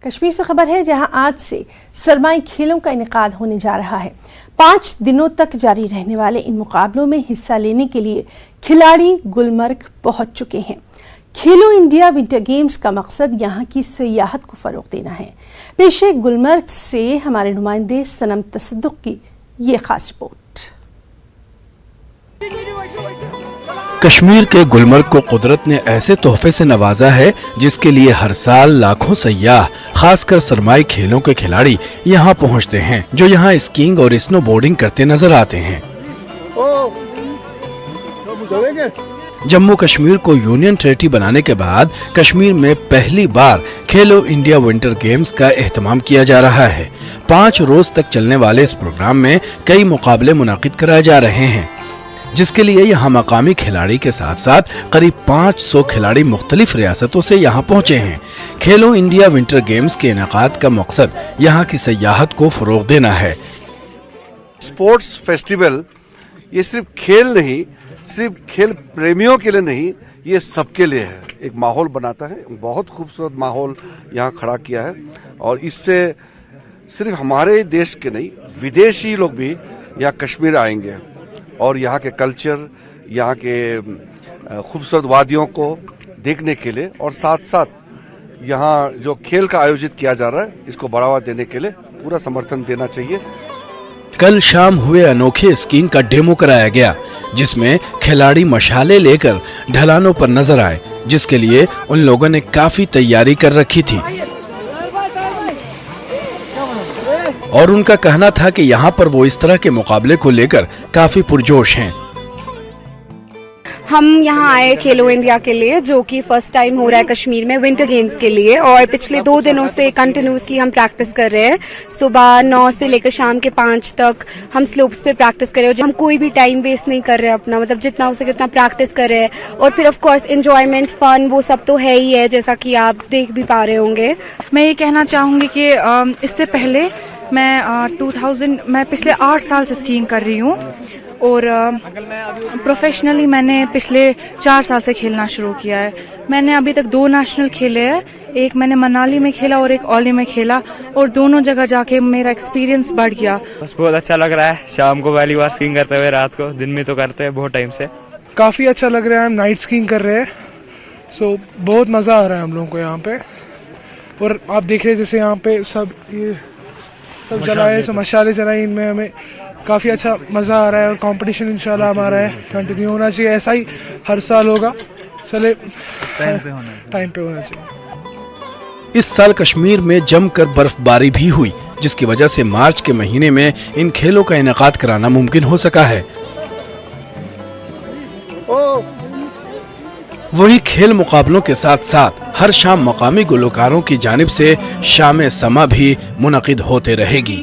कश्मीर से खबर है जहां आज से सरमाई खेलों का इनेकाद होने जा रहा है। 5 दिनों तक जारी रहने वाले इन मुकाबलों में हिस्सा लेने के लिए खिलाड़ी गुलमर्ग पहुंच चुके हैं। खेलो इंडिया विंटर गेम्स का मकसद यहां की सियाहत को फरोग देना है। पेश है गुलमर्ग से हमारे नुमाइंदे सनम तसद्दुक की ये खास रिपोर्ट। कश्मीर के गुलमर्ग को कुदरत ने ऐसे तोहफे से नवाजा है जिसके लिए हर साल लाखों सयाह, खासकर सरमाई खेलों के खिलाड़ी यहाँ पहुँचते हैं, जो यहाँ स्कीइंग और स्नो बोर्डिंग करते नजर आते हैं। जम्मू कश्मीर को यूनियन टेरिटरी बनाने के बाद कश्मीर में पहली बार खेलो इंडिया विंटर गेम्स का एहतमाम किया जा रहा है। 5 रोज तक चलने वाले इस प्रोग्राम में कई मुकाबले मुनाकिद कराए जा रहे हैं, जिसके लिए यहाँ मकामी खिलाड़ी के साथ साथ करीब 500 खिलाड़ी मुख्तलिफ रियासतों से यहाँ पहुँचे हैं। खेलो इंडिया विंटर गेम्स के इनेकाद का मकसद यहाँ की सियाहत को फरोग देना है। स्पोर्ट्स फेस्टिवल ये सिर्फ खेल नहीं, सिर्फ खेल प्रेमियों के लिए नहीं, ये सबके लिए है। एक माहौल बनाता है, बहुत खूबसूरत माहौल यहाँ खड़ा किया है और इससे सिर्फ हमारे देश के नहीं, विदेशी लोग भी यहाँ कश्मीर आएंगे और यहाँ के कल्चर, यहाँ के खूबसूरत वादियों को देखने के लिए और साथ साथ यहाँ जो खेल का आयोजित किया जा रहा है इसको बढ़ावा देने के लिए पूरा समर्थन देना चाहिए। कल शाम हुए अनोखे स्कीइंग का डेमो कराया गया, जिसमें खिलाड़ी मशाले लेकर ढलानों पर नजर आए, जिसके लिए उन लोगों ने काफी तैयारी कर रखी थी और उनका कहना था कि यहाँ पर वो इस तरह के मुकाबले को लेकर काफी पुरजोश हैं। हम यहाँ आए खेलो इंडिया के लिए, जो कि फर्स्ट टाइम हो रहा है कश्मीर में विंटर गेम्स के लिए, और पिछले 2 दिनों से कंटिन्यूसली हम प्रैक्टिस कर रहे हैं। सुबह 9 से लेकर शाम के 5 तक हम स्लोप्स पे प्रैक्टिस कर रहे हैं। हम कोई भी टाइम वेस्ट नहीं कर रहे हैं अपना, मतलब जितना हो सके उतना प्रैक्टिस कर रहे हैं। और फिर ऑफ कोर्स एंजॉयमेंट, फन, वो सब तो है ही है, जैसा कि आप देख भी पा रहे होंगे। मैं ये कहना चाहूँगी कि इससे पहले मैं पिछले 8 साल से स्कीइंग कर रही हूँ और प्रोफेशनली मैंने पिछले 4 साल से खेलना शुरू किया है। मैंने अभी तक 2 नेशनल खेले हैं, एक मैंने मनाली में खेला और एक ओली में खेला, और दोनों जगह जाके मेरा एक्सपीरियंस बढ़ गया। बस बहुत अच्छा लग रहा है, शाम को पहली बार स्कीइंग करते हुए, रात को, दिन में तो करते हैं बहुत टाइम से। काफ़ी अच्छा लग रहा है, हम नाइट स्कीइंग कर रहे हैं, सो बहुत मज़ा आ रहा है हम लोगों को यहाँ पे। और आप देख रहे हैं जैसे यहाँ पे सब जलाए, सब मशाले जलाए, इनमें हमें काफ़ी अच्छा मज़ा आ रहा है और कंपटीशन इंशाल्लाह हमारा है कंटिन्यू होना चाहिए। ऐसा ही हर साल होगा, चले टाइम पे होना चाहिए। इस साल कश्मीर में जमकर बर्फबारी भी हुई, जिसकी वजह से मार्च के महीने में इन खेलों का इनेकाद कराना मुमकिन हो सका है। वही खेल मुकाबलों के साथ साथ हर शाम मकामी गुलकारों की जानिब से शाम समा भी मुनक़िद होते रहेगी।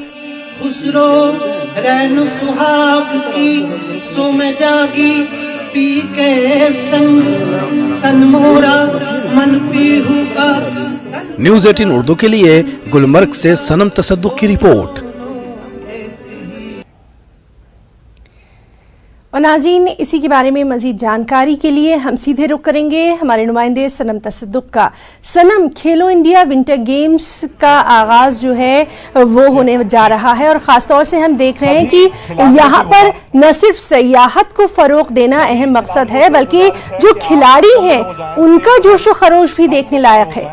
खुसरो रैन सुहाग की सो में जागी पी के संग तन मोरा मन पीहू का। न्यूज़ 18 उर्दू के लिए गुलमर्ग से सनम तसद्दुक की रिपोर्ट। और नाज़रीन, इसी के बारे में मजीद जानकारी के लिए हम सीधे रुख करेंगे हमारे नुमाइंदे सनम तसद्दुक का। सनम, खेलो इंडिया विंटर गेम्स का आगाज जो है वो होने जा रहा है और ख़ास तौर से हम देख रहे हैं कि यहाँ पर न सिर्फ सियाहत को फ़रोग देना अहम मकसद है, बल्कि जो खिलाड़ी हैं उनका जोश व खरोश भी देखने लायक है।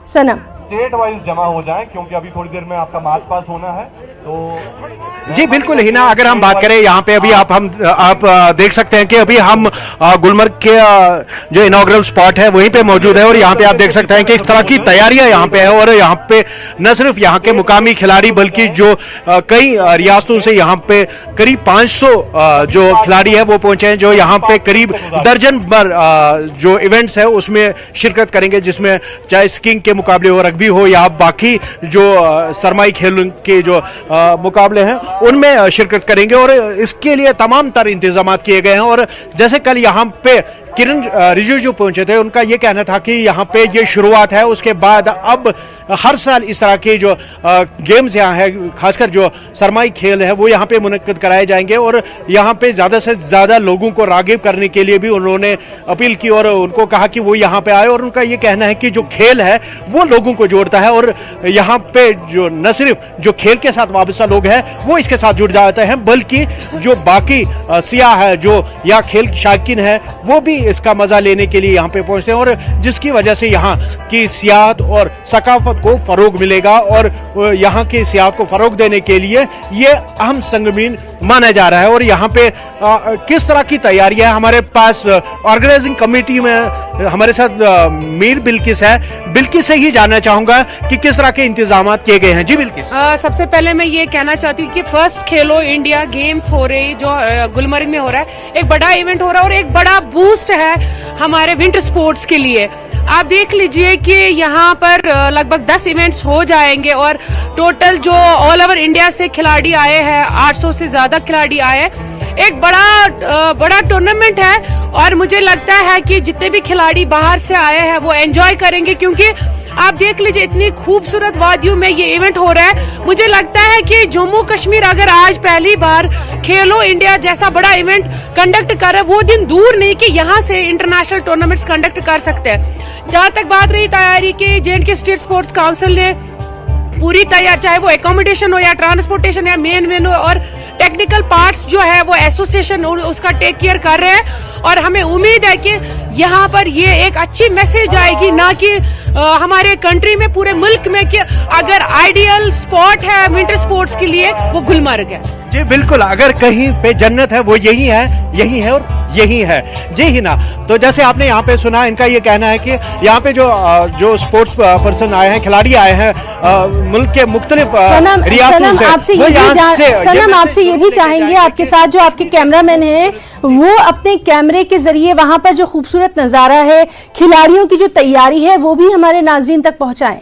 सनम, स्टेट वाइज जमा हो जाए, क्योंकि अभी थोड़ी देर में आपका मार्च पास होना है। तो जी बिल्कुल हिना, अगर हम बात करें यहाँ पे अभी आप देख सकते हैं कि अभी हम गुलमर्ग के जो इनॉग्रल स्पॉट है वहीं पे मौजूद है और यहाँ पे आप देख सकते हैं कि इस तरह की तैयारियां यहाँ पे है। और यहाँ पे न सिर्फ यहाँ के मुकामी खिलाड़ी बल्कि जो कई रियासतों से यहाँ पे करीब 500 जो खिलाड़ी है वो पहुंचे हैं, जो यहाँ पे करीब दर्जन भर जो इवेंट्स है उसमें शिरकत करेंगे, जिसमें चाहे स्कीइंग के मुकाबले हो, रग्बी हो या बाकी जो सरमाई खेल के जो मुकाबले हैं उनमें शिरकत करेंगे। और इसके लिए तमाम तर इंतजाम किए गए हैं। और जैसे कल यहाँ पे किरण रिजिजू पहुंचे थे, उनका ये कहना था कि यहाँ पे ये शुरुआत है, उसके बाद अब हर साल इस तरह के जो गेम्स यहाँ है, खासकर जो सरमाई खेल है, वो यहाँ पे मुनक्किद कराए जाएंगे और यहाँ पे ज़्यादा से ज़्यादा लोगों को राग़िब करने के लिए भी उन्होंने अपील की और उनको कहा कि वो यहाँ पे आए। और उनका ये कहना है कि जो खेल है वो लोगों को जोड़ता है और यहाँ पे जो न सिर्फ जो खेल के साथ वाबस्ता लोग हैं वो इसके साथ जुड़ जाते हैं, बल्कि जो बाकी सियाह है जो या खेल शायकीन है वो भी इसका मजा लेने के लिए यहाँ पे पहुंचते हैं और जिसकी वजह से यहाँ की सियाहत और सकाफत को फरोग मिलेगा और यहाँ की सियाहत को फरोग देने के लिए ये अहम संगमीन माना जा रहा है। और यहाँ पे किस तरह की तैयारियां है, हमारे पास ऑर्गेनाइजिंग कमेटी में हमारे साथ मीर बिल्किस है। बिल्किस से ही जानना चाहूंगा कि किस तरह के इंतजाम किए गए हैं। जी बिल्किस। सबसे पहले मैं ये कहना चाहती हूँ कि फर्स्ट खेलो इंडिया गेम्स हो रही जो गुलमर्ग में हो रहा है, एक बड़ा इवेंट हो रहा है और एक बड़ा बूस्ट है हमारे विंटर स्पोर्ट्स के लिए। आप देख लीजिए कि यहाँ पर लगभग 10 इवेंट्स हो जाएंगे और टोटल जो ऑल ओवर इंडिया से खिलाड़ी आए हैं, 800 से ज्यादा खिलाड़ी आए हैं। एक बड़ा टूर्नामेंट है और मुझे लगता है कि जितने भी खिलाड़ी बाहर से आए हैं वो एंजॉय करेंगे, क्योंकि आप देख लीजिए इतनी खूबसूरत वादियों में ये इवेंट हो रहा है। मुझे लगता है कि जम्मू कश्मीर अगर आज पहली बार खेलो इंडिया जैसा बड़ा इवेंट कंडक्ट कर रहा है, वो दिन दूर नहीं कि यहाँ से इंटरनेशनल टूर्नामेंट्स कंडक्ट कर सकते हैं। जहाँ तक बात रही तैयारी की, जे&के स्टेट स्पोर्ट्स काउंसिल ने पूरी तैयार, चाहे वो एकोमोडेशन हो या ट्रांसपोर्टेशन या मेन वेन्यू और टेक्निकल पार्ट्स जो है वो एसोसिएशन उसका टेक केयर कर रहे हैं। और हमें उम्मीद है कि यहाँ पर ये एक अच्छी मैसेज आएगी, ना कि हमारे कंट्री में, पूरे मुल्क में, कि अगर आइडियल स्पॉट है विंटर स्पोर्ट्स के लिए वो गुलमर्ग है। जी बिल्कुल, अगर कहीं पे जन्नत है वो यही है और यही है। जी ही ना। तो जैसे आपने यहाँ पे सुना, इनका ये कहना है कि यहाँ पे जो स्पोर्ट्स पर्सन आए हैं, खिलाड़ी आए हैं मुल्क के मुख्तलिफ रियासतों से, सनम आपसे ये भी चाहेंगे, आपके साथ जो आपके कैमरामैन हैं वो अपने कैमरे के जरिए वहां पर जो खूबसूरत नजारा है, खिलाड़ियों की जो तैयारी है, वो भी हमारे नाजरीन तक पहुंचाएं।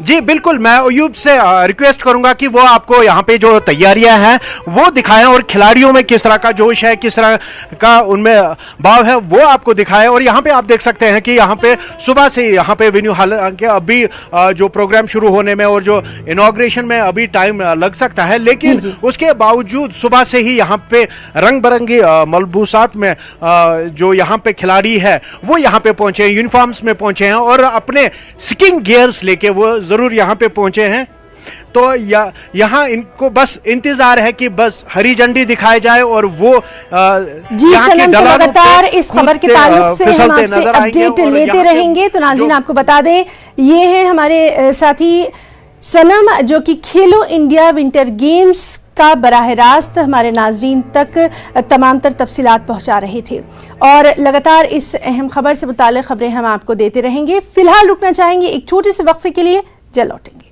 जी बिल्कुल, मैं अयूब से रिक्वेस्ट करूंगा कि वो आपको यहाँ पे जो तैयारियां हैं वो दिखाएं और खिलाड़ियों में किस तरह का जोश है, किस तरह का उनमें भाव है, वो आपको दिखाएं। और यहाँ पे आप देख सकते हैं कि यहाँ पे सुबह से यहाँ पे वेन्यू, हालांकि अभी जो प्रोग्राम शुरू होने में और जो इनॉग्रेशन में अभी टाइम लग सकता है, लेकिन उसके बावजूद सुबह से ही यहाँ पे रंग बिरंगी मलबूसात में जो यहाँ पे खिलाड़ी है वो यहाँ पे पहुंचे हैं, यूनिफॉर्म्स में पहुंचे हैं और अपने स्कीइंग गियर्स लेके वो जरूर यहाँ पे पहुंचे हैं। तो यहाँ इनको बस इंतजार है कि बस हरी झंडी दिखाई जाए और वो जी सनम, तो लगातार इस खबर के ताल्लुक से हम आपसे अपडेट लेते रहेंगे। तो नाज़रीन आपको बता दें, ये है हमारे साथी सनम जो कि खेलो इंडिया विंटर गेम्स का बराह रास्त हमारे नाजरीन तक तमाम तर तफसीलात पहुंचा रहे थे और लगातार इस अहम खबर से मुताल्लिक़ खबरें हम आपको देते रहेंगे। फिलहाल रुकना चाहेंगे एक छोटे से वक्फे के लिए, जल्द लौटेंगे।